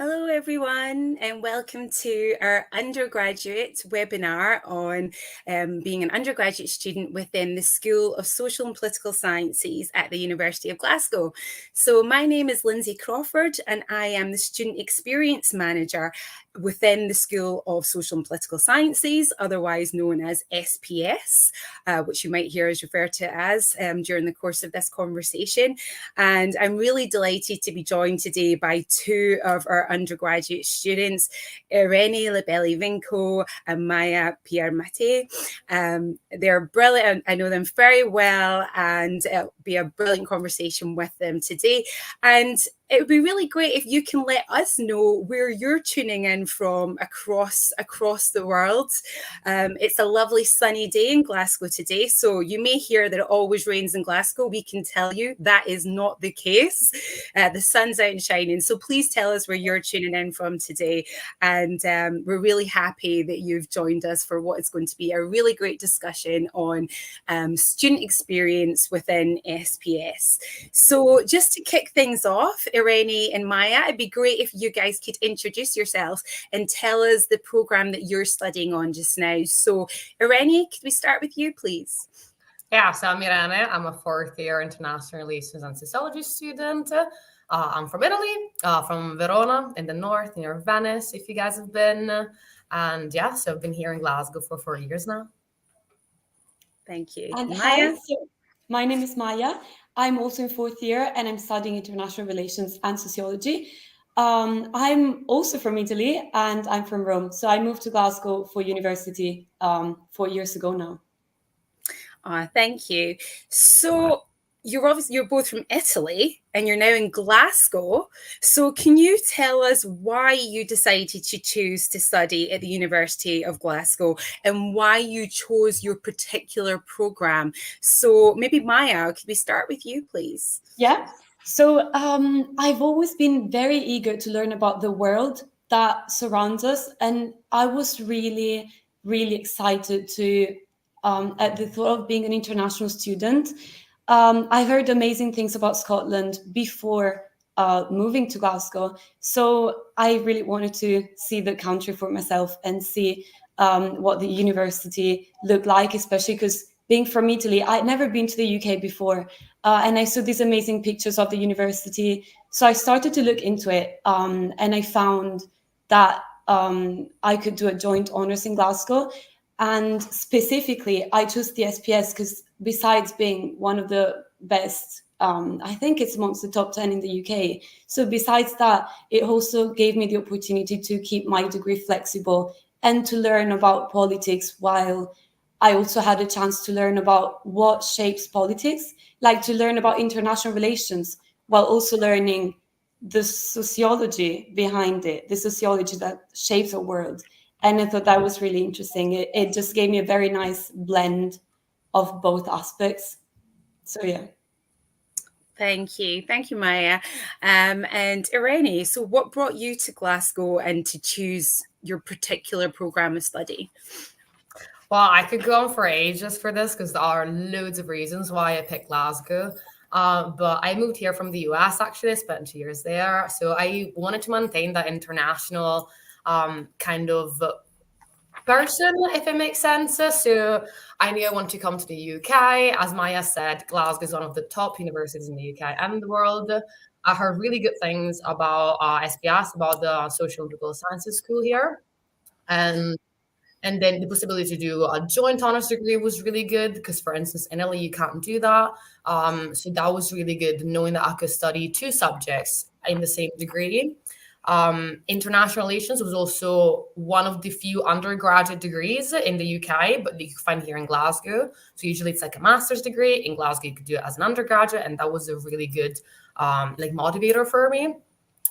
Hello, everyone, and welcome to our undergraduate webinar on being an undergraduate student within the School of Social and Political Sciences at the University of Glasgow. So my name is Lindsay Crawford, and I am the Student Experience Manager within the School of Social and Political Sciences, otherwise known as SPS, which you might hear us refer to as during the course of this conversation. And I'm really delighted to be joined today by two of our undergraduate students, Irene Lebelli-Vinco and Maya Pierre-Mate. They're brilliant. I know them very well, and it'll be a brilliant conversation with them today. And it would be really great if you can let us know where you're tuning in from across the world. It's a lovely sunny day in Glasgow today, so you may hear that it always rains in Glasgow. We can tell you that is not the case. The sun's out and shining, so please tell us where you're tuning in from today. And we're really happy that you've joined us for what is going to be a really great discussion on student experience within SPS. So just to kick things off, Irene and Maya, it'd be great if you guys could introduce yourselves and tell us the program that you're studying on just now. So Irene, could we start with you, please? Yeah, so I'm Irene. I'm a fourth year international relations and sociology student. I'm from Italy, from Verona in the north, near Venice, if you guys have been. And yeah, so I've been here in Glasgow for 4 years now. Thank you. And Maya? hi, so my name is Maya. I'm also in fourth year and I'm studying international relations and sociology. I'm also from Italy and I'm from Rome. So I moved to Glasgow for university 4 years ago now. Thank you. So you're both from Italy and you're now in Glasgow. So can you tell us why you decided to choose to study at the University of Glasgow and why you chose your particular program? So maybe Maya, could we start with you, please? Yeah. So I've always been very eager to learn about the world that surrounds us. And I was really, really excited to at the thought of being an international student. I heard amazing things about Scotland before moving to Glasgow. So I really wanted to see the country for myself and see what the university looked like, especially because being from Italy, I'd never been to the UK before. And I saw these amazing pictures of the university. So I started to look into it and I found that I could do a joint honours in Glasgow. And specifically, I chose the SPS because besides being one of the best, I think it's amongst the top 10 in the UK. So besides that, it also gave me the opportunity to keep my degree flexible and to learn about politics while I also had a chance to learn about what shapes politics, like to learn about international relations while also learning the sociology behind it, the sociology that shapes our world. And I thought that was really interesting. It just gave me a very nice blend of both aspects. So, yeah. Thank you. Thank you, Maya. And Irene, so what brought you to Glasgow and to choose your particular program of study? Well, I could go on for ages for this because there are loads of reasons why I picked Glasgow. But I moved here from the US, actually. I spent 2 years there. So I wanted to maintain that international kind of person, if it makes sense. So I knew I wanted to come to the UK. As Maya said, Glasgow is one of the top universities in the UK and the world. I heard really good things about SPS, about the Social and Political Sciences School here. And then the possibility to do a joint honors degree was really good because, for instance, in Italy, you can't do that. So that was really good, knowing that I could study 2 subjects in the same degree. International relations was also one of the few undergraduate degrees in the UK, but you can find here in Glasgow. So usually it's like a master's degree. In Glasgow, you could do it as an undergraduate, and that was a really good motivator for me.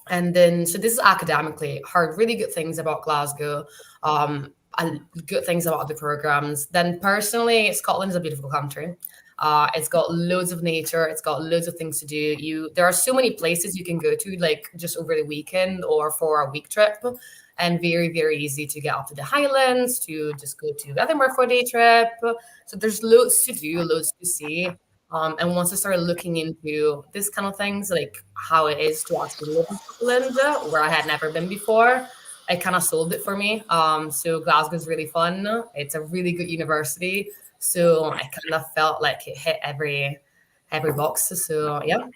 And then, so this is academically, heard really good things about Glasgow. Good things about the programs. Then personally, Scotland is a beautiful country. It's got loads of nature. It's got loads of things to do. There are so many places you can go to, like just over the weekend or for a week trip, and very, very easy to get up to the Highlands, to just go to Edinburgh for a day trip. So there's loads to do, loads to see. And once I started looking into this kind of things, like how it is to actually live in Scotland, where I had never been before, it kind of sold it for me. So Glasgow is really fun. It's a really good university. So I kind of felt like it hit every box. So yeah.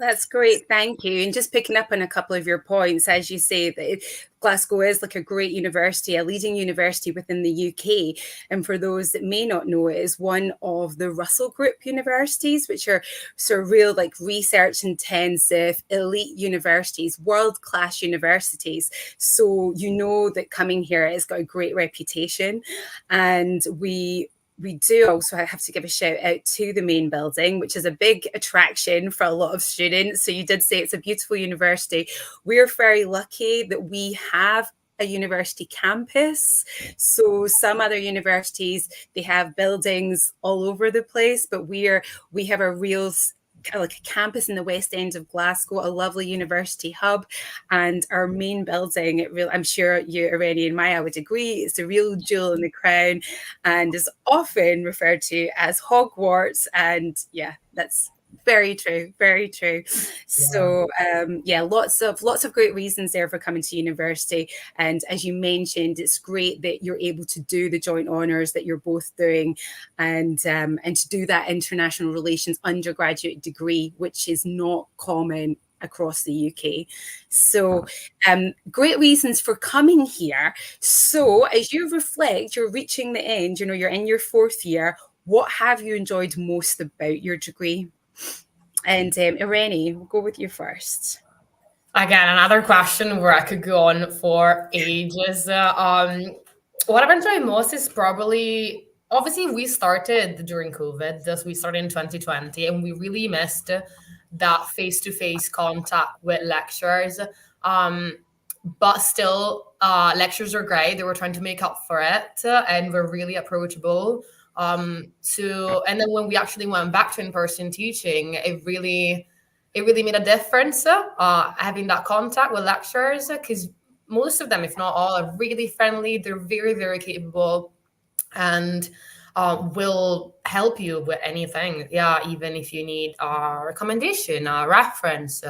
That's great. Thank you. And just picking up on a couple of your points, as you say, that Glasgow is like a great university, a leading university within the UK. And for those that may not know, it is one of the Russell Group universities, which are sort of real like research intensive, elite universities, world-class universities. So you know that coming here has got a great reputation. And we do also have to give a shout out to the main building, which is a big attraction for a lot of students. So you did say it's a beautiful university. We're very lucky that we have a university campus. So some other universities, they have buildings all over the place, but we have a real kind of like a campus in the West End of Glasgow, a lovely university hub, and our main building. I'm sure you, Irene and Maya, would agree, it's a real jewel in the crown, and is often referred to as Hogwarts. And yeah, that's very true, very true. So lots of great reasons there for coming to university. And as you mentioned, it's great that you're able to do the joint honours that you're both doing, and to do that international relations undergraduate degree, which is not common across the UK. So great reasons for coming here. So as you reflect, you're reaching the end, you're in your fourth year. What have you enjoyed most about your degree? And Irene, we'll go with you first. Again, another question where I could go on for ages. What I've enjoyed most is probably, obviously, we started during COVID. We started in 2020, and we really missed that face-to-face contact with lecturers. But still, lectures are great. They were trying to make up for it, and were really approachable. And then when we actually went back to in-person teaching, it really made a difference, having that contact with lecturers, because most of them, if not all, are really friendly. They're very, very capable, and will help you with anything. Yeah, even if you need a recommendation, a reference,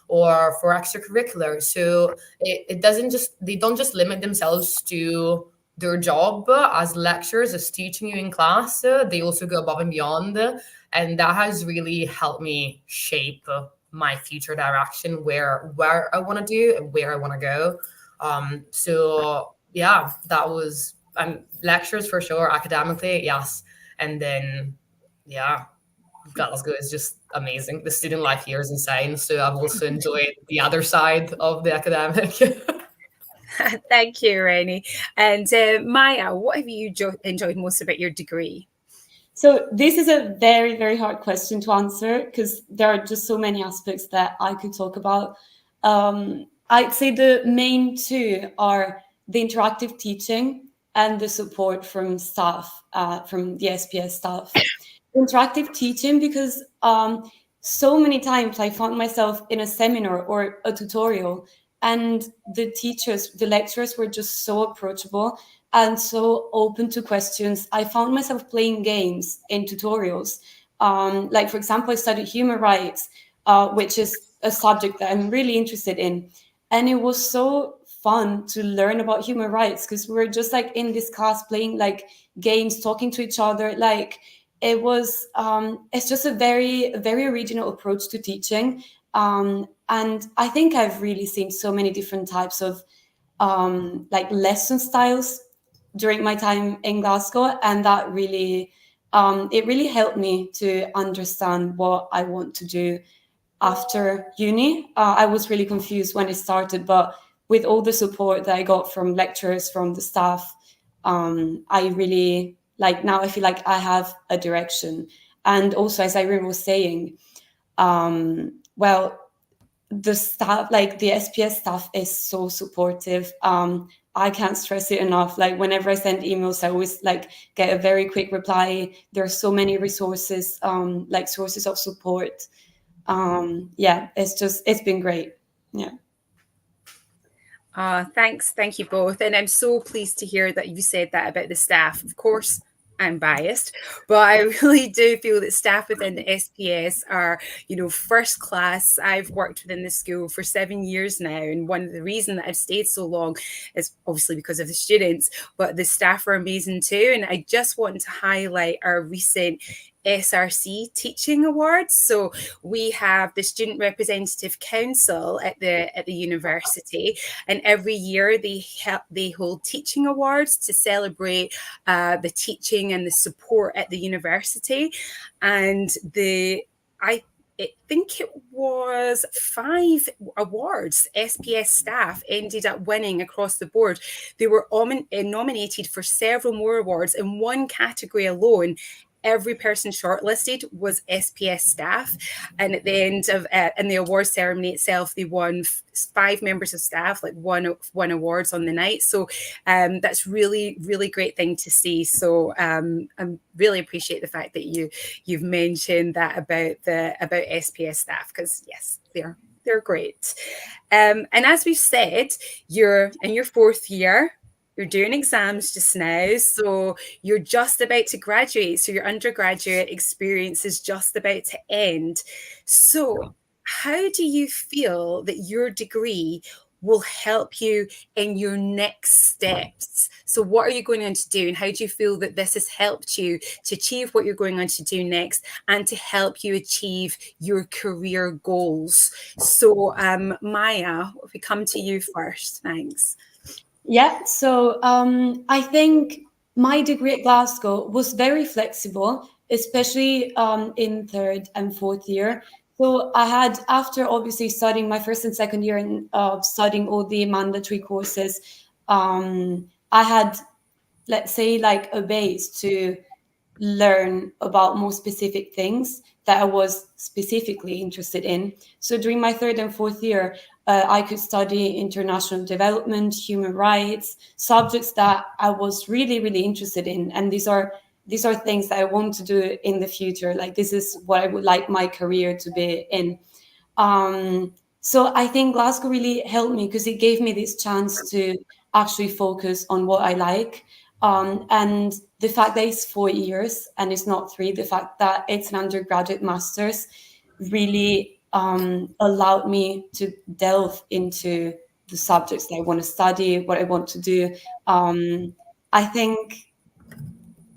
or for extracurricular. So they don't just limit themselves to their job as lecturers, as teaching you in class. They also go above and beyond, and that has really helped me shape my future direction, where I want to do and where I want to go. So yeah, that was lectures for sure, academically, yes. And then yeah, Glasgow is just amazing. The student life here is insane. So I've also enjoyed the other side of the academic. Thank you, Irene. And Maya, what have you enjoyed most about your degree? So this is a very, very hard question to answer, because there are just so many aspects that I could talk about. I'd say the main two are the interactive teaching and the support from staff, from the SPS staff. Interactive teaching, because so many times I found myself in a seminar or a tutorial, and the teachers, the lecturers were just so approachable and so open to questions. I found myself playing games in tutorials. Like, for example, I studied human rights, which is a subject that I'm really interested in. And it was so fun to learn about human rights, because we were just like in this class playing like games, talking to each other. Like, it was, it's just a very, very original approach to teaching. And I think I've really seen so many different types of like lesson styles during my time in Glasgow, and that really it really helped me to understand what I want to do after uni. I was really confused when it started, but with all the support that I got from lecturers, from the staff, I really, like, now I feel like I have a direction. And also, as Irene was saying, well, the staff, like the SPS staff, is so supportive. I can't stress it enough. Like, whenever I send emails, I always like get a very quick reply. There are so many resources, like sources of support. Yeah, it's been great. Yeah. Thanks. Thank you both. And I'm so pleased to hear that you said that about the staff. Of course, I'm biased, but I really do feel that staff within the SPS are, first class. I've worked within the school for 7 years now, and one of the reasons that I've stayed so long is obviously because of the students, but the staff are amazing too. And I just want to highlight our recent SRC teaching awards. So we have the Student Representative Council at the university, and every year they hold teaching awards to celebrate the teaching and the support at the university. And I think it was 5 awards SPS staff ended up winning across the board. They were nominated for several more awards. In one category alone, every person shortlisted was SPS staff. And at the end of in the award ceremony itself, they won 5 members of staff won awards on the night. So that's really, really great thing to see. So I really appreciate the fact that you've mentioned that about SPS staff, because yes, they're great. And as we've said, you're in your 4th year. You're doing exams just now, so you're just about to graduate. So your undergraduate experience is just about to end. So how do you feel that your degree will help you in your next steps? So what are you going on to do, and how do you feel that this has helped you to achieve what you're going on to do next and to help you achieve your career goals? So Maya, if we come to you first, thanks. Yeah, so I think my degree at Glasgow was very flexible, especially in 3rd and 4th year. So I had, after obviously studying my 1st and 2nd year and studying all the mandatory courses, I had, let's say, like a base to learn about more specific things that I was specifically interested in. So during my 3rd and 4th year, I could study international development, human rights, subjects that I was really, really interested in. And these are things that I want to do in the future. Like, this is what I would like my career to be in. So I think Glasgow really helped me because it gave me this chance to actually focus on what I like. And the fact that it's 4 years and it's not 3, the fact that it's an undergraduate master's really allowed me to delve into the subjects that I want to study, what I want to do. I think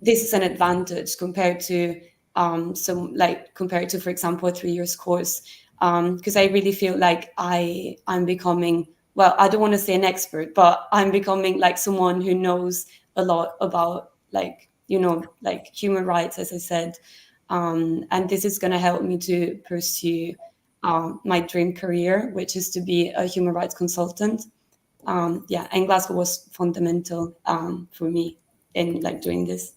this is an advantage compared to, for example, a 3 years course, because I really feel like I'm becoming, well, I don't want to say an expert, but I'm becoming like someone who knows a lot about human rights, as I said. And this is going to help me to pursue my dream career, which is to be a human rights consultant. And Glasgow was fundamental for me in doing this.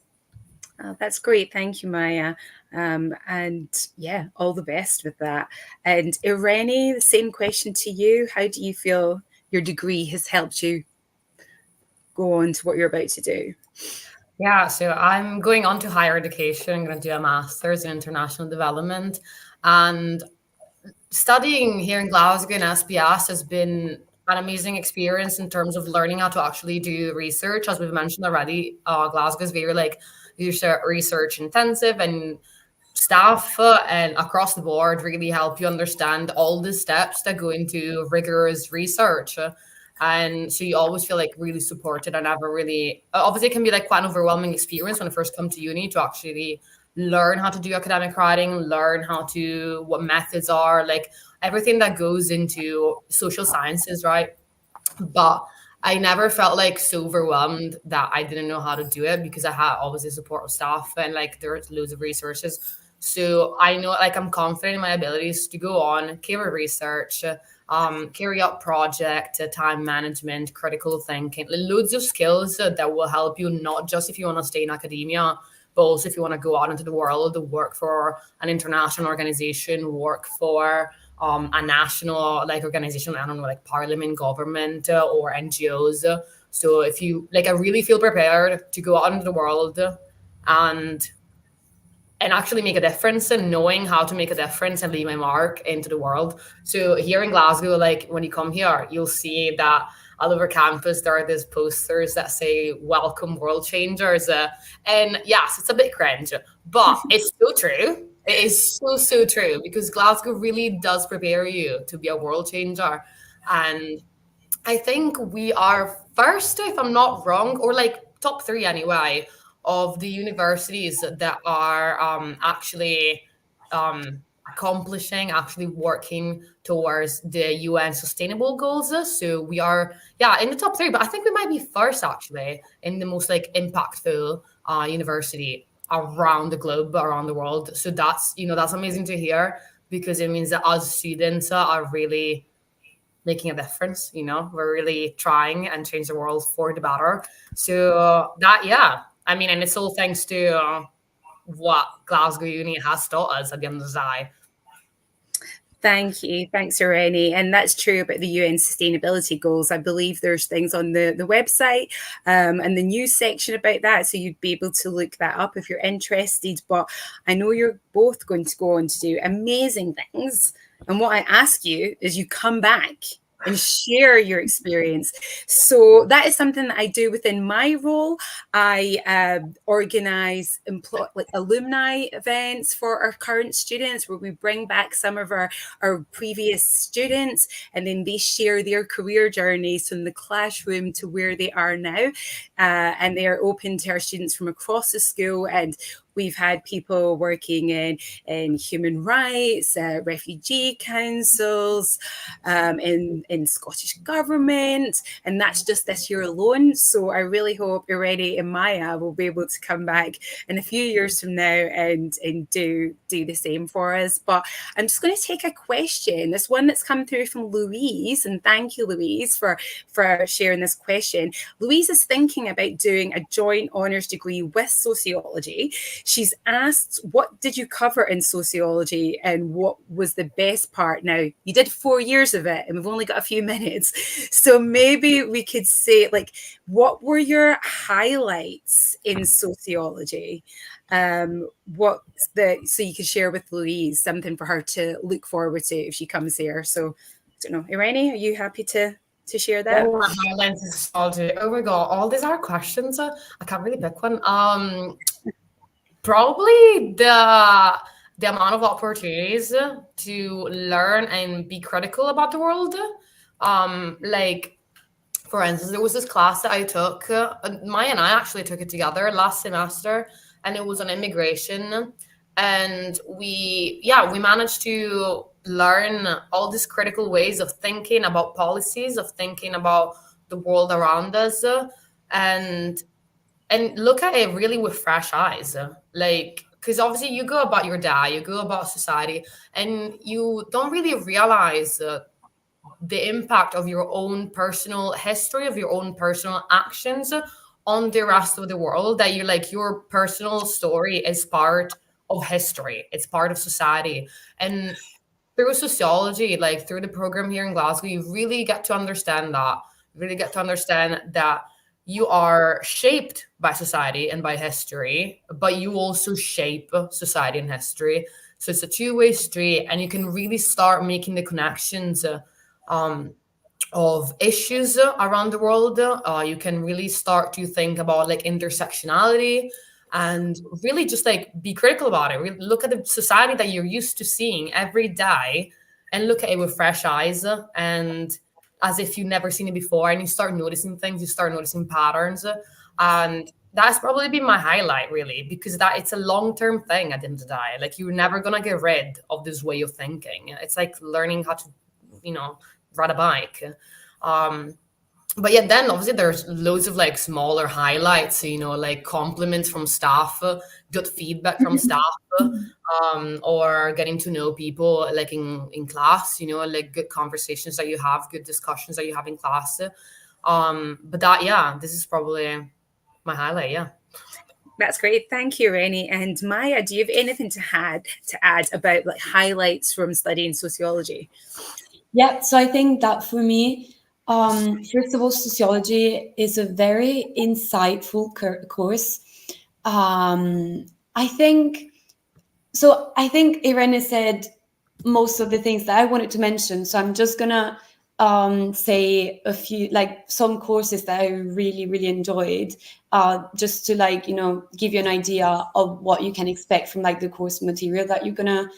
Oh, that's great. Thank you, Maya. And yeah, all the best with that. And Irene, the same question to you. How do you feel your degree has helped you go on to what you're about to do? Yeah, so I'm going on to higher education. I'm going to do a master's in international development. And studying here in Glasgow in SPS has been an amazing experience in terms of learning how to actually do research. As we've mentioned already, Glasgow is very research intensive, and staff and across the board really help you understand all the steps that go into rigorous research. And so you always feel really supported. And never really, obviously it can be quite an overwhelming experience when I first come to uni to actually learn how to do academic writing, learn what methods are, everything that goes into social sciences, right? But I never felt so overwhelmed that I didn't know how to do it, because I had always the support of staff and there's loads of resources. So I know I'm confident in my abilities to go on, carry research, carry out project, time management, critical thinking, loads of skills that will help you, not just if you want to stay in academia, but also if you want to go out into the world, work for an international organization, work for a national organization, I don't know, parliament, government, or NGOs. So if you I really feel prepared to go out into the world and and actually make a difference, and knowing how to make a difference and leave my mark into the world. So here in Glasgow, like when you come here, you'll see that all over campus there are these posters that say "Welcome World Changers," and yes, it's a bit cringe, but it's so true. It is so true, because Glasgow really does prepare you to be a world changer. And I think we are first, if I'm not wrong, or like top three anyway, of the universities that are actually accomplishing, actually working towards the UN sustainable goals. So we are, yeah, in the top three, but I think we might be first actually in the most like impactful university around the globe, around the world. So that's, that's amazing to hear, because it means that us students are really making a difference. We're really trying and change the world for the better. So that, yeah, I mean, and it's all thanks to what Glasgow Uni has taught us at the end of the day. Thank you. Thanks, Irene. And that's true about the UN sustainability goals. I believe there's things on the website and the news section about that. So you'd be able to look that up if you're interested. But I know you're both going to go on to do amazing things. And what I ask you is you come back and share your experience. So that is something that I do within my role. I organize alumni events for our current students, where we bring back some of our previous students, and then they share their career journeys from the classroom to where they are now. And they are open to our students from across the school. And we've had people working in human rights, refugee councils, in Scottish government, and that's just this year alone. So I really hope Irene and Maya will be able to come back in a few years from now and do the same for us. But I'm just going to take a question, this one that's come through from Louise, and thank you, Louise, for sharing this question. Louise is thinking about doing a joint honours degree with sociology. She's asked, what did you cover in sociology and what was the best part? Now, you did 4 years of it and we've only got a few minutes. So maybe we could say, like, what were your highlights in sociology? So you could share with Louise something for her to look forward to if she comes here. So I don't know, Irene, are you happy to share that? Oh, highlights in sociology. Oh my God, all these are questions. I can't really pick one. Probably the amount of opportunities to learn and be critical about the world. Like, for instance, there was this class that I took. Maya and I actually took it together last semester, and it was on immigration. And we managed to learn all these critical ways of thinking about policies, of thinking about the world around us, and look at it really with fresh eyes. Like, because obviously you go about your day, you go about society, and you don't really realize the impact of your own personal history, of your own personal actions on the rest of the world. That you're like, your personal story is part of history, it's part of society. And through sociology, like through the program here in Glasgow, you really get to understand that. You really get to understand that you are shaped by society and by history, but you also shape society and history. So it's a two-way street, and you can really start making the connections of issues around the world. You can really start to think about like intersectionality, and really just like be critical about it. Really look at the society that you're used to seeing every day, and look at it with fresh eyes, and as if you've never seen it before, and you start noticing things, you start noticing patterns. And that's probably been my highlight, really, because that it's a long-term thing at the end of the day. Like, you're never gonna get rid of this way of thinking. It's like learning how to, ride a bike. But yeah, then obviously there's loads of like smaller highlights, like compliments from staff, good feedback from staff, or getting to know people like in class, like good conversations that you have, good discussions that you have in class. But that, yeah, this is probably my highlight. Yeah. That's great. Thank you, Rennie. And Maya, do you have anything to add about like highlights from studying sociology? Yeah, so I think that for me, first of all, sociology is a very insightful course. I think So I think Irene said most of the things that I wanted to mention. So I'm just gonna say a few, like some courses that I really, really enjoyed, just to like, give you an idea of what you can expect from like the course material that you're gonna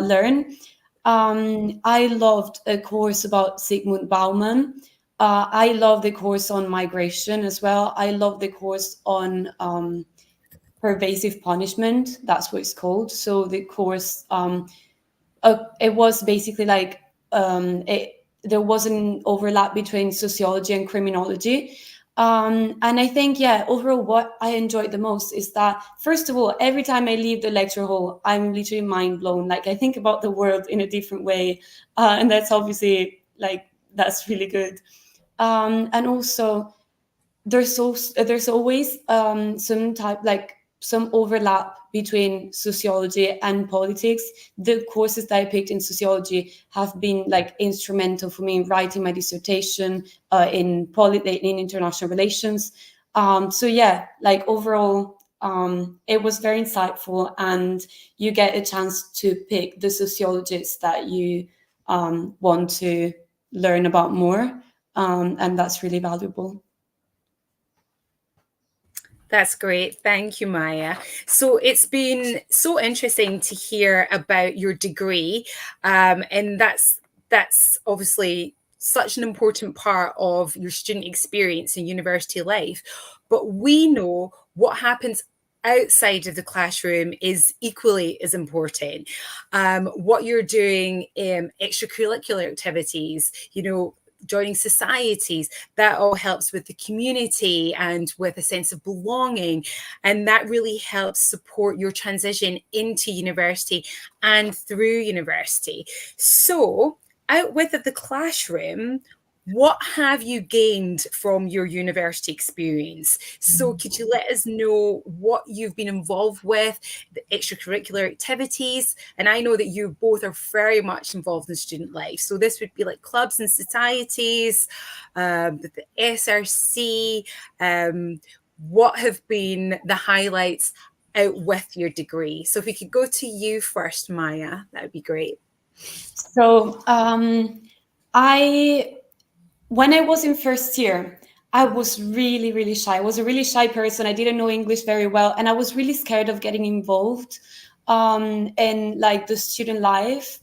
learn. I loved a course about Sigmund Bauman. I love the course on migration as well. I love the course on pervasive punishment. That's what it's called. So the course, it was basically like there was an overlap between sociology and criminology. And I think, yeah, overall, what I enjoyed the most is that, first of all, every time I leave the lecture hall, I'm literally mind blown. Like, I think about the world in a different way. And that's obviously, like, that's really good. And also, there's always some overlap between sociology and politics. The courses that I picked in sociology have been like instrumental for me in writing my dissertation in international relations. So yeah, like overall, it was very insightful, and you get a chance to pick the sociologists that you want to learn about more, and that's really valuable. That's great. Thank you, Maya. So it's been so interesting to hear about your degree, and that's obviously such an important part of your student experience in university life. But we know what happens outside of the classroom is equally as important. What you're doing in extracurricular activities, joining societies, that all helps with the community and with a sense of belonging. And that really helps support your transition into university and through university. So, out with the classroom, what have you gained from your university experience? So could you let us know what you've been involved with, the extracurricular activities? And I know that you both are very much involved in student life. So this would be like clubs and societies, the SRC. What have been the highlights out with your degree? So if we could go to you first, Maya, that would be great. So when I was in first year, I was really, really shy. I was a really shy person. I didn't know English very well, and I was really scared of getting involved in like the student life,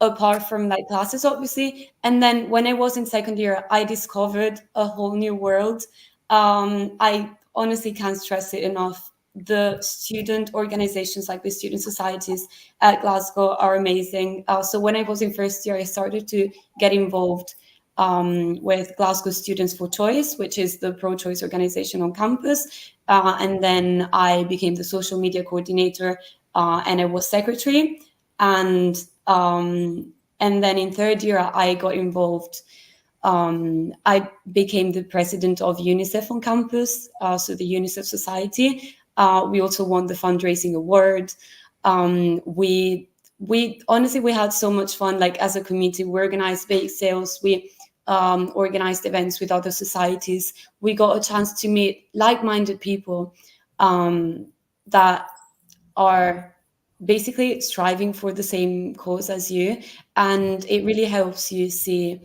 apart from like classes, obviously. And then when I was in second year, I discovered a whole new world. I honestly can't stress it enough. The student organizations, like the student societies at Glasgow, are amazing. So when I was in first year, I started to get involved with Glasgow Students for Choice, which is the pro-choice organization on campus. And then I became the social media coordinator, and I was secretary. And then in third year, I got involved. I became the president of UNICEF on campus, so the UNICEF Society. We also won the fundraising award. We honestly, we had so much fun. Like as a community, we organized bake sales. We organized events with other societies. We got a chance to meet like-minded people that are basically striving for the same cause as you, and it really helps you see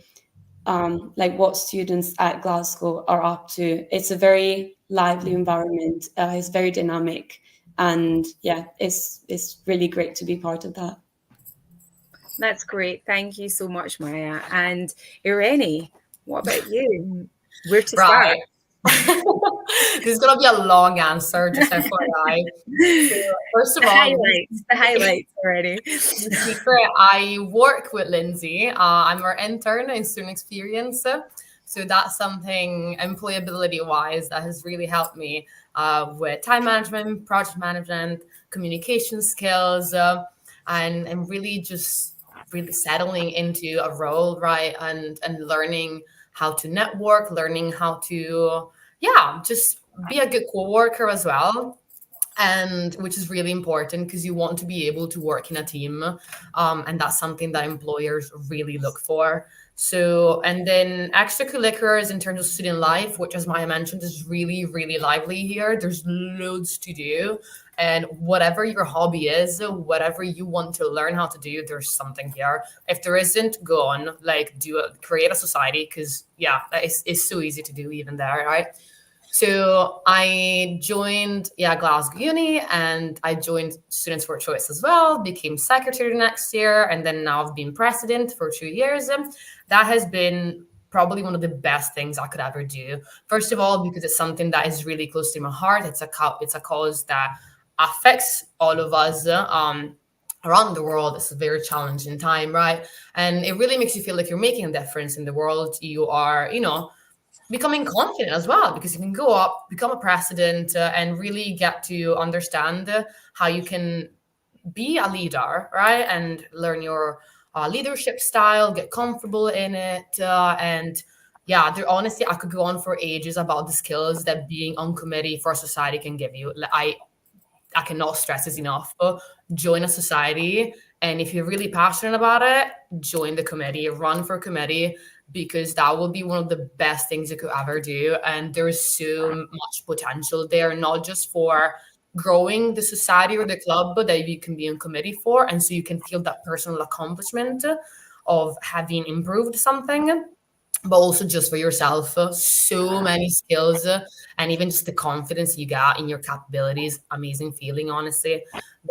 like what students at Glasgow are up to. It's a very lively environment. It's very dynamic, and yeah, it's really great to be part of that. That's great. Thank you so much, Maya. And Irene, what about you? Where to start? This is going to be a long answer, just FYI. So, first of all, the highlights already. I work with Lindsay. I'm her intern in student experience. So that's something employability wise that has really helped me with time management, project management, communication skills, and really just really settling into a role, right? And learning how to network, learning how to, just be a good co-worker as well. and which is really important because you want to be able to work in a team, and that's something that employers really look for. So, and then extracurriculars in terms of student life, which, as Maya mentioned, is really, really lively here. There's loads to do. And whatever your hobby is, whatever you want to learn how to do, there's something here. If there isn't, go on, like create a society, because yeah, it's so easy to do even there, right? So I joined, Glasgow Uni, and I joined Students for Choice as well, became secretary next year, and then now I've been president for 2 years. That has been probably one of the best things I could ever do. First of all, because it's something that is really close to my heart. It's a cause that affects all of us around the world. It's a very challenging time, right? And it really makes you feel like you're making a difference in the world. You are, becoming confident as well, because you can go up, become a president, and really get to understand how you can be a leader, right? And learn your leadership style, get comfortable in it. And yeah, there honestly, I could go on for ages about the skills that being on committee for a society can give you. I cannot stress this enough. Join a society, and if you're really passionate about it, join the committee, run for committee, because that will be one of the best things you could ever do. And there is so much potential there, not just for growing the society or the club that you can be on committee for, and so you can feel that personal accomplishment of having improved something, but also just for yourself. So many skills, and even just the confidence you got in your capabilities. Amazing feeling, honestly.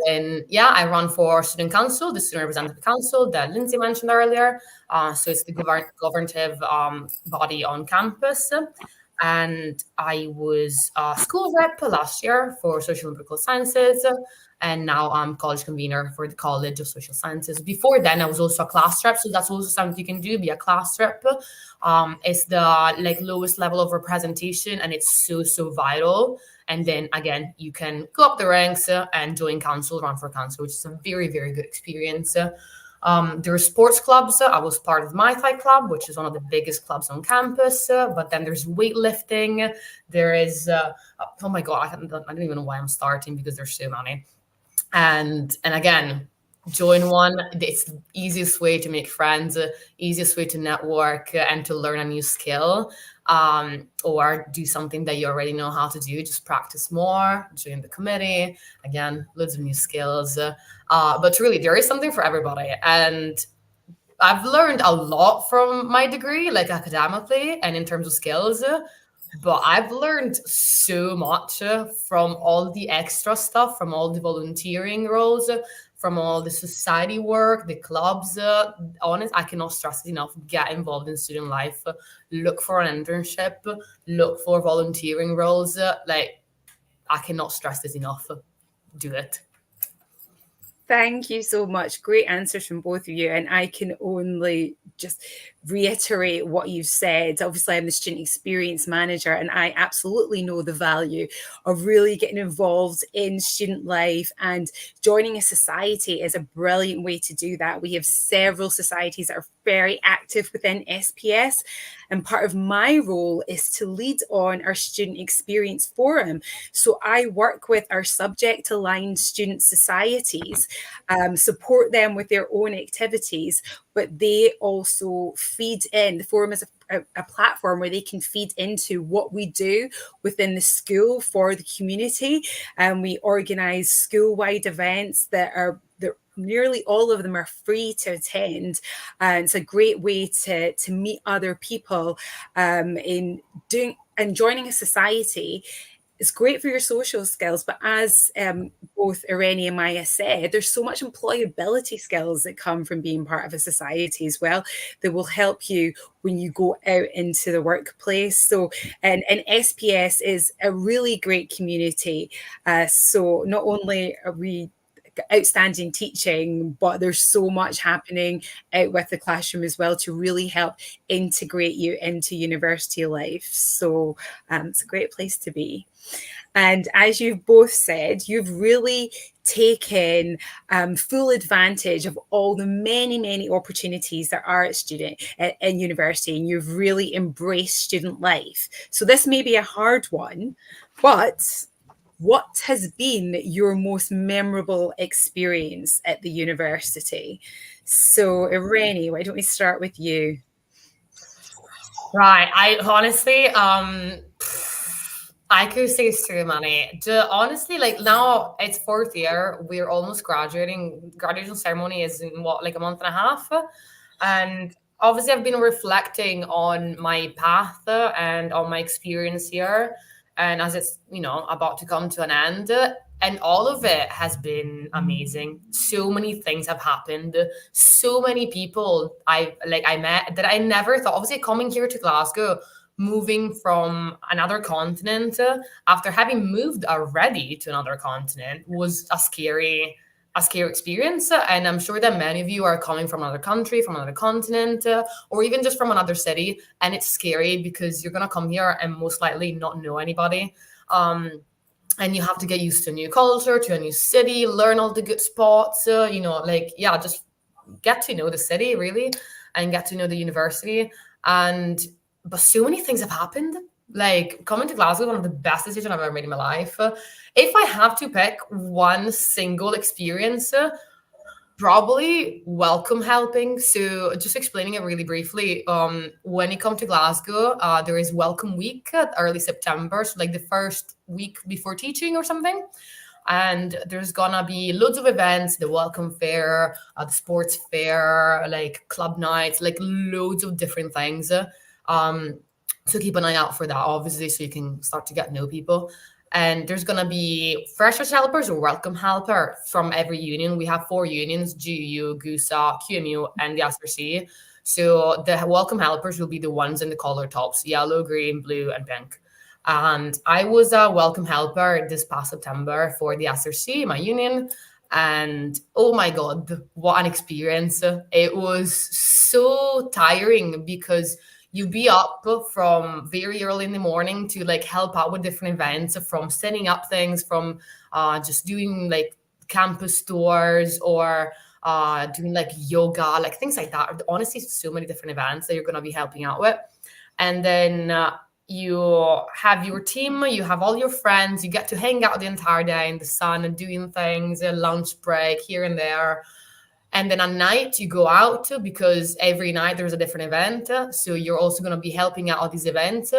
Then, I run for Student Council, the Student Representative Council that Lindsay mentioned earlier. So it's the governative body on campus. And I was a school rep last year for social and political sciences. And now I'm college convener for the College of Social Sciences. Before then, I was also a class rep. So that's also something you can do, be a class rep. It's the lowest level of representation, and it's so vital. And then again, you can go up the ranks and join council, run for council, which is a very, very good experience. There are sports clubs. I was part of my Thai club, which is one of the biggest clubs on campus. But then there's weightlifting. There is, oh my God, I don't even know why I'm starting, because there's so many. And again, join one. It's the easiest way to make friends, easiest way to network, and to learn a new skill, or do something that you already know how to do. Just practice more, join the committee. Again, loads of new skills. But really, there is something for everybody. And I've learned a lot from my degree, like academically and in terms of skills. But I've learned so much from all the extra stuff, from all the volunteering roles, from all the society work, the clubs. Honest, I cannot stress it enough. Get involved in student life. Look for an internship. Look for volunteering roles. I cannot stress this enough. Do it. Thank you so much. Great answers from both of you. And I can only just reiterate what you've said. Obviously, I'm the student experience manager, and I absolutely know the value of really getting involved in student life, and joining a society is a brilliant way to do that. We have several societies that are very active within SPS, and part of my role is to lead on our student experience forum. So I work with our subject aligned student societies, support them with their own activities, but they also feed in. The forum is a platform where they can feed into what we do within the school for the community. And we organize school-wide events that are nearly all of them are free to attend, and it's a great way to meet other people in doing and joining a society. It's great for your social skills, but as both Irene and Maya said, there's so much employability skills that come from being part of a society as well that will help you when you go out into the workplace. So, and SPS is a really great community. So not only are we outstanding teaching, but there's so much happening out with the classroom as well to really help integrate you into university life. So it's a great place to be. And as you've both said, you've really taken full advantage of all the many opportunities that are in university, and you've really embraced student life. So this may be a hard one, but what has been your most memorable experience at the university? So, Irene, why don't we start with you? Right. I honestly, I could say so many. Honestly, like now it's fourth year. We're almost graduating. Graduation ceremony is in what, like a month and a half. And obviously, I've been reflecting on my path and on my experience here. And as it's, about to come to an end, and all of it has been amazing. So many things have happened. So many people I met that I never thought. Obviously, coming here to Glasgow, moving from another continent after having moved already to another continent was a scary experience. And I'm sure that many of you are coming from another country, from another continent, or even just from another city. And it's scary because you're going to come here and most likely not know anybody. And you have to get used to a new culture, to a new city, learn all the good spots, just get to know the city really and get to know the university. But so many things have happened. Like coming to Glasgow, one of the best decisions I've ever made in my life. If I have to pick one single experience, probably welcome helping. So just explaining it really briefly. When you come to Glasgow, there is welcome week early September, so like the first week before teaching or something. And there's gonna be loads of events, the welcome fair, the sports fair, like club nights, like loads of different things. So keep an eye out for that, obviously, so you can start to get to know people. And there's gonna be freshers helpers or welcome helper from every union. We have 4 unions: GU, GUSA, QMU, and the SRC. So the welcome helpers will be the ones in the color tops: yellow, green, blue, and pink. And I was a welcome helper this past September for the SRC, my union. And oh my God, what an experience. It was so tiring because you be up from very early in the morning to like help out with different events, from setting up things, from just doing like campus tours, or doing like yoga, like things like that. Honestly, so many different events that you're going to be helping out with. And then you have your team, you have all your friends, you get to hang out the entire day in the sun and doing things, a lunch break here and there. And then at night you go out because every night there's a different event. So you're also going to be helping out at these events.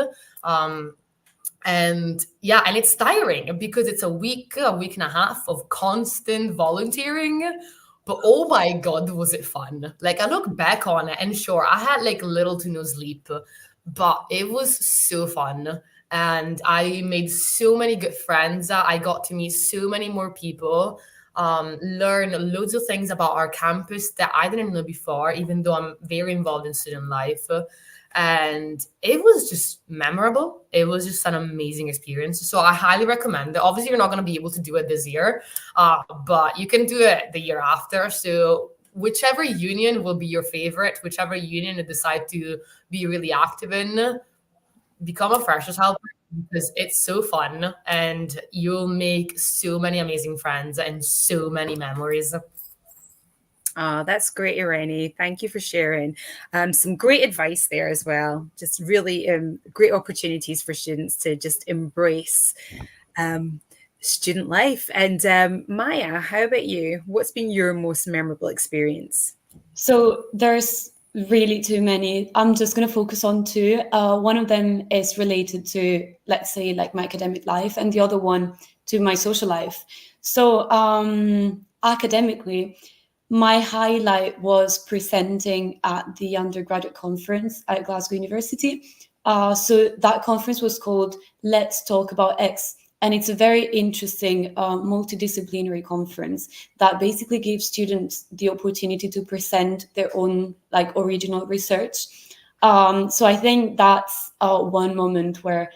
And yeah, and it's tiring because it's a week and a half of constant volunteering. But oh my God, was it fun. Like I look back on it and sure, I had like little to no sleep, but it was so fun. And I made so many good friends. I got to meet so many more people, learn loads of things about our campus that I didn't know before, even though I'm very involved in student life. And it was just memorable. It was just an amazing experience. So I highly recommend it. Obviously, you're not going to be able to do it this year, but you can do it the year after. So whichever union will be your favorite, whichever union you decide to be really active in, become a freshers helper because it's so fun and you'll make so many amazing friends and so many memories. Oh, that's great, Irene. Thank you for sharing. Some great advice there as well. Just really great opportunities for students to just embrace student life. And Maya, how about you? What's been your most memorable experience? So there's really too many. I'm just going to focus on 2. One of them is related to, let's say, like my academic life, and the other one to my social life. So academically, my highlight was presenting at the undergraduate conference at Glasgow University. So that conference was called Let's Talk About X. And it's a very interesting multidisciplinary conference that basically gives students the opportunity to present their own like original research. So I think that's one moment where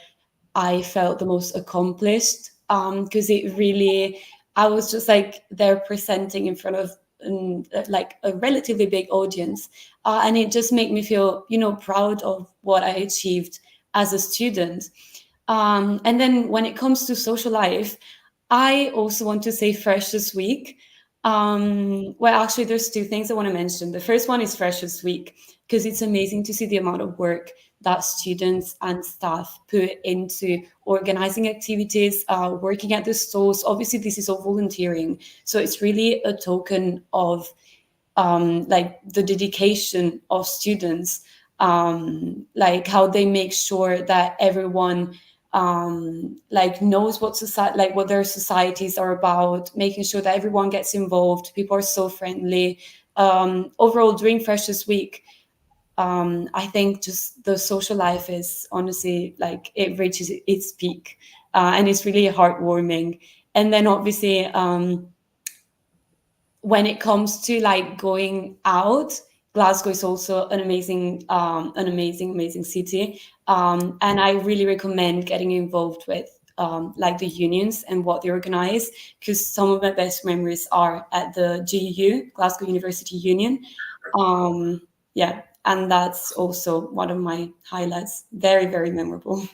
I felt the most accomplished because it really, I was just like there presenting in front of like a relatively big audience. And it just made me feel, proud of what I achieved as a student. And then when it comes to social life, I also want to say Freshers Week. Well, actually, there's two things I want to mention. The first one is Freshers Week, because it's amazing to see the amount of work that students and staff put into organizing activities, working at the stores. Obviously, this is all volunteering, so it's really a token of like the dedication of students, like how they make sure that everyone like knows what society, like what their societies are about, making sure that everyone gets involved. People are so friendly. Overall, during Freshers Week, I think just the social life is honestly like it reaches its peak, and it's really heartwarming. And then obviously, when it comes to like going out, Glasgow is also an amazing city, and I really recommend getting involved with like the unions and what they organize, because some of my best memories are at the GU, Glasgow University Union. Yeah, and that's also one of my highlights. Very, very memorable.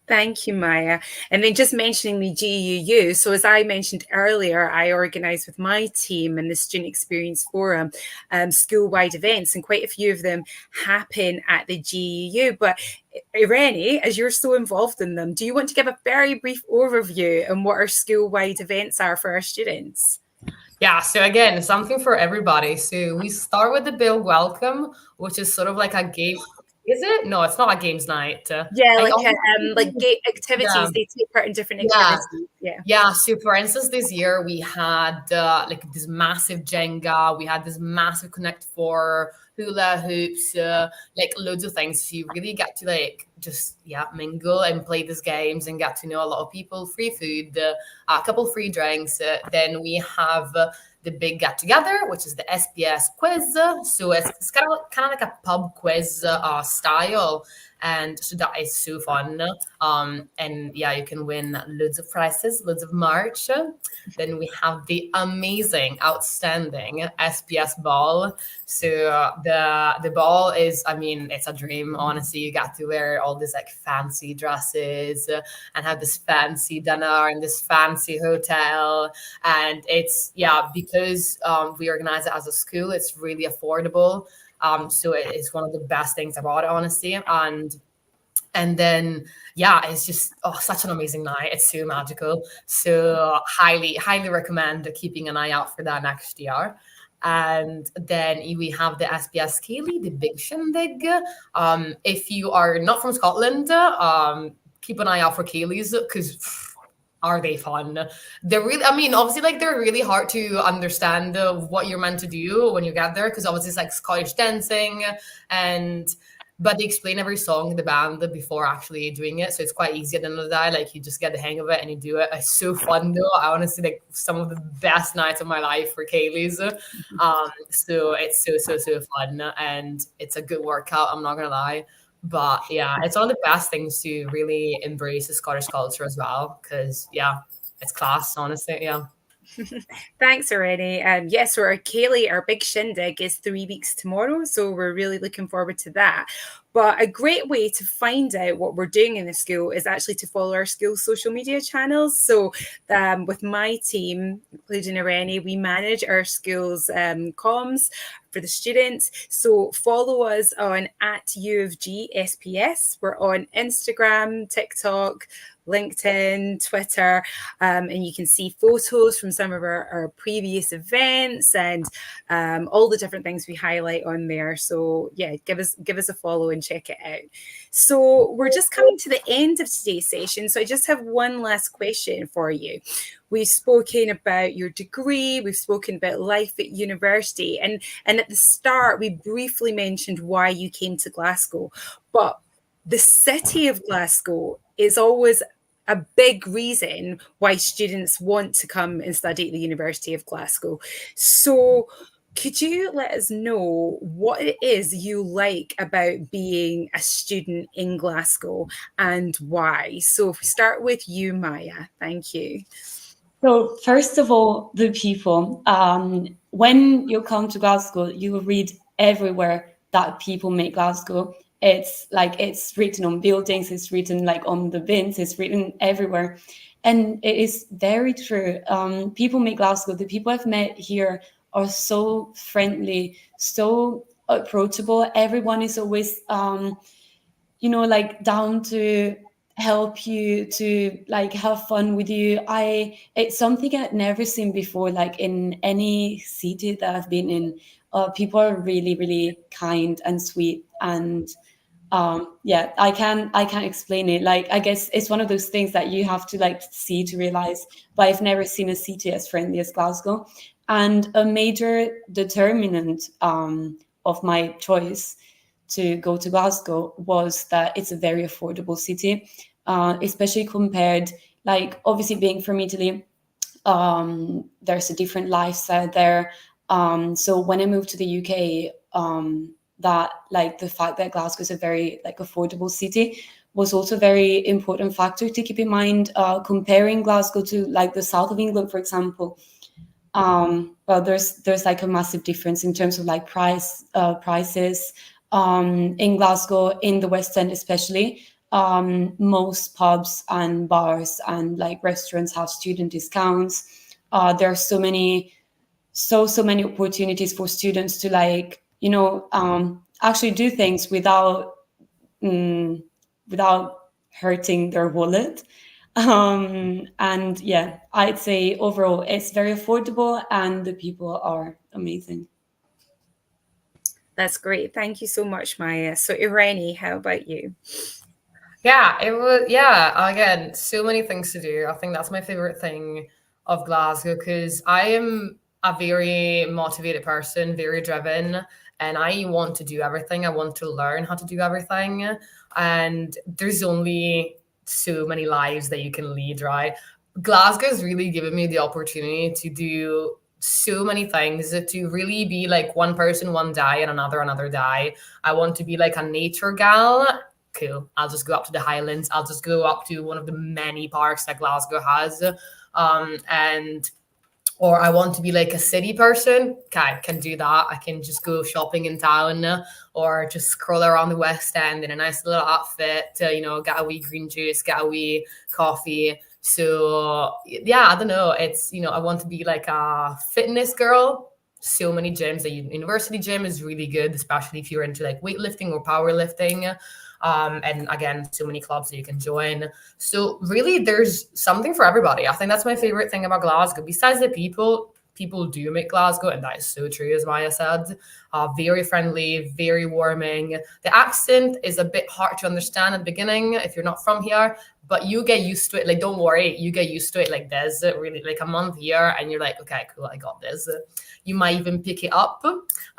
Thank you, Maya. And then just mentioning the GUU. So, as I mentioned earlier, I organise with my team and the Student Experience Forum school-wide events, and quite a few of them happen at the GUU. But Irene, as you're so involved in them, do you want to give a very brief overview on what our school-wide events are for our students? Yeah, so again, something for everybody. So we start with the Build Welcome, which is sort of like a game. Is it? No, it's not a games night. Yeah, I like activities. yeah, They take part in different yeah. activities. Yeah. Yeah, so for instance, this year we had like this massive Jenga, we had this massive Connect Four, hula hoops, like loads of things. So you really get to like just mingle and play these games and get to know a lot of people. Free food, a couple free drinks. Then we have the big get together, which is the SPS quiz. So it's kind of like a pub quiz style. And so that is so fun. And yeah, you can win loads of prizes, loads of merch. Then we have the amazing, outstanding SPS ball. So the ball is, I mean, it's a dream. Honestly, you got to wear all these like fancy dresses and have this fancy dinner in this fancy hotel. And it's because we organize it as a school, it's really affordable. So it's one of the best things about it, honestly. And then it's just such an amazing night. It's so magical. So highly recommend keeping an eye out for that next year. And then we have the SPS Keeley, the big shindig. If you are not from Scotland, keep an eye out for Keeleys, because are they fun? They're really, I mean, obviously, like they're really hard to understand what you're meant to do when you get there, because obviously it's like Scottish dancing, but they explain every song in the band before actually doing it, so it's quite easy at the end of the day. Like you just get the hang of it and you do it. It's so fun though. I honestly like some of the best nights of my life for Kaylee's. So it's so fun, and it's a good workout. I'm not gonna lie. But yeah, it's one of the best things to really embrace the Scottish culture as well, because it's class, honestly. Yeah. Thanks, Irene. Yes, so our Kaylee, our big shindig, is 3 weeks tomorrow, so we're really looking forward to that. But a great way to find out what we're doing in the school is actually to follow our school social media channels. So with my team, including Irene, we manage our school's comms for the students. So follow us on at UofG SPS. We're on Instagram, TikTok, LinkedIn, Twitter, and you can see photos from some of our previous events and all the different things we highlight on there. So yeah, give us a follow and check it out. So we're just coming to the end of today's session. So I just have one last question for you. We've spoken about your degree, we've spoken about life at university, and at the start we briefly mentioned why you came to Glasgow, but the city of Glasgow is always a big reason why students want to come and study at the University of Glasgow. So could you let us know what it is you like about being a student in Glasgow and why? So if we start with you, Maya, thank you. So first of all, the people. When you come to Glasgow, you will read everywhere that people make Glasgow It's like it's written on buildings, it's written like on the bins, it's written everywhere. And it is very true. People make Glasgow, the people I've met here are so friendly, so approachable. Everyone is always, like down to help you, to like have fun with you. It's something I'd never seen before, like in any city that I've been in. People are really, really kind and sweet, and yeah, I can't explain it. Like, I guess it's one of those things that you have to like see to realize, but I've never seen a city as friendly as Glasgow. And a major determinant of my choice to go to Glasgow was that it's a very affordable city, especially compared, like, obviously being from Italy, there's a different lifestyle there. So when I moved to the UK, that like the fact that Glasgow is a very like affordable city was also a very important factor to keep in mind. Comparing Glasgow to like the south of England, for example, well, there's like a massive difference in terms of like prices. In Glasgow, in the West End especially, most pubs and bars and like restaurants have student discounts. There are so many opportunities for students to like actually do things without hurting their wallet. And yeah, I'd say overall it's very affordable and the people are amazing. That's great. Thank you so much, Maya. So, Irene, how about you? Yeah, it was, yeah, again, so many things to do. I think that's my favorite thing of Glasgow because I am a very motivated person, very driven, and I want to do everything. I want to learn how to do everything. And there's only so many lives that you can lead, right? Glasgow's really given me the opportunity to do so many things, to really be like one person one day and another day. I want to be like a nature gal. Cool. I'll just go up to the Highlands. I'll just go up to one of the many parks that Glasgow has. And or I want to be like a city person. Okay, I can do that. I can just go shopping in town or just scroll around the West End in a nice little outfit to, get a wee green juice, get a wee coffee. So yeah, I don't know. It's, I want to be like a fitness girl. So many gyms. The university gym is really good, especially if you're into like weightlifting or powerlifting. And again, so many clubs that you can join. So really, there's something for everybody. I think that's my favorite thing about Glasgow. Besides the people do make Glasgow, and that is so true, as Maya said. Very friendly, very warming. The accent is a bit hard to understand at the beginning if you're not from here, but you get used to it. Like, don't worry, you get used to it like this. Really, like a month here, and you're like, okay, cool, I got this. You might even pick it up,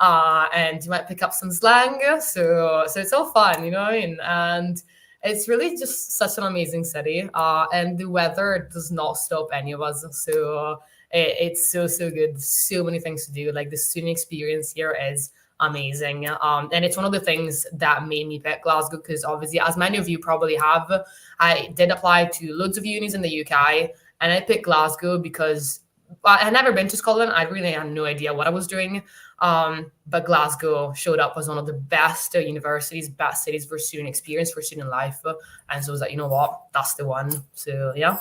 and you might pick up some slang. So it's all fun, and it's really just such an amazing city. And the weather does not stop any of us. So it's so good. So many things to do. Like the student experience here is amazing. And it's one of the things that made me pick Glasgow because obviously, as many of you probably have, I did apply to loads of unis in the UK, and I picked Glasgow because I had never been to Scotland. I really had no idea what I was doing. But Glasgow showed up as one of the best universities, best cities for student experience, for student life. And so I was like, you know what? That's the one. So yeah.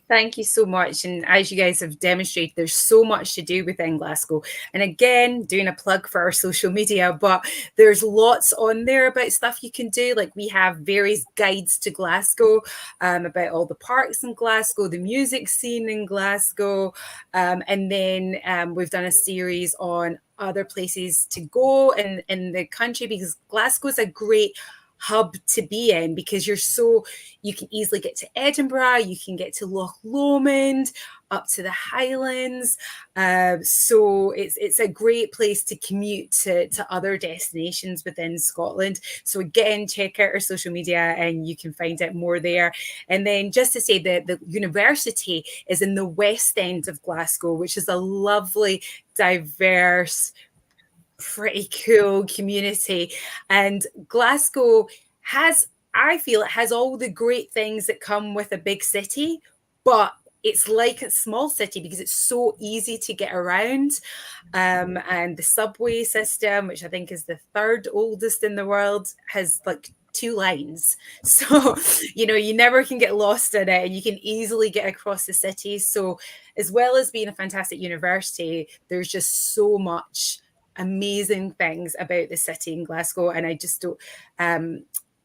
Thank you so much. And as you guys have demonstrated, there's so much to do within Glasgow. And again, doing a plug for our social media, but there's lots on there about stuff you can do. Like we have various guides to Glasgow, about all the parks in Glasgow, the music scene in Glasgow. And then we've done a series on other places to go in the country because Glasgow is a great hub to be in because you can easily get to Edinburgh, you can get to Loch Lomond, up to the Highlands. So it's a great place to commute to other destinations within Scotland. So again, check out our social media and you can find out more there. And then just to say that the university is in the West End of Glasgow, which is a lovely, diverse, pretty cool community. And Glasgow I feel it has all the great things that come with a big city, but it's like a small city because it's so easy to get around. And the subway system, which I think is the third oldest in the world, has like 2 lines. So, you never can get lost in it and you can easily get across the city. So, as well as being a fantastic university, there's just so much amazing things about the city in Glasgow. And I just don't,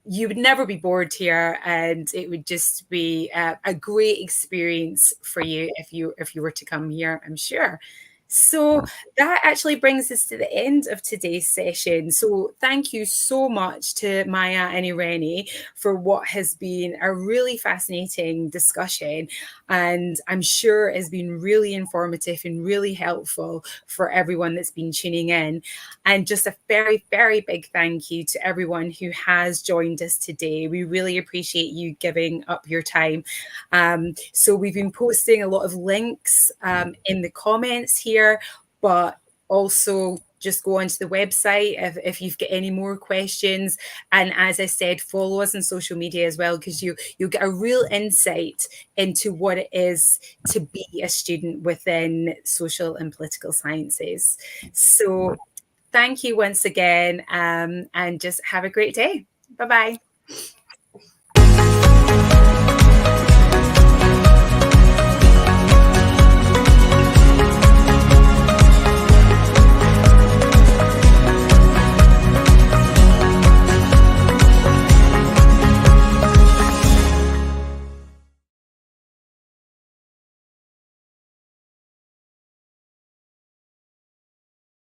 you would never be bored here, and it would just be a great experience for you if you were to come here, I'm sure. So that actually brings us to the end of today's session. So thank you so much to Maya and Irene for what has been a really fascinating discussion, and I'm sure has been really informative and really helpful for everyone that's been tuning in. And just a very, very big thank you to everyone who has joined us today. We really appreciate you giving up your time. So we've been posting a lot of links in the comments here, but also just go onto the website if you've got any more questions. And as I said, follow us on social media as well, because you'll get a real insight into what it is to be a student within social and political sciences. So thank you once again, and just have a great day. Bye-bye.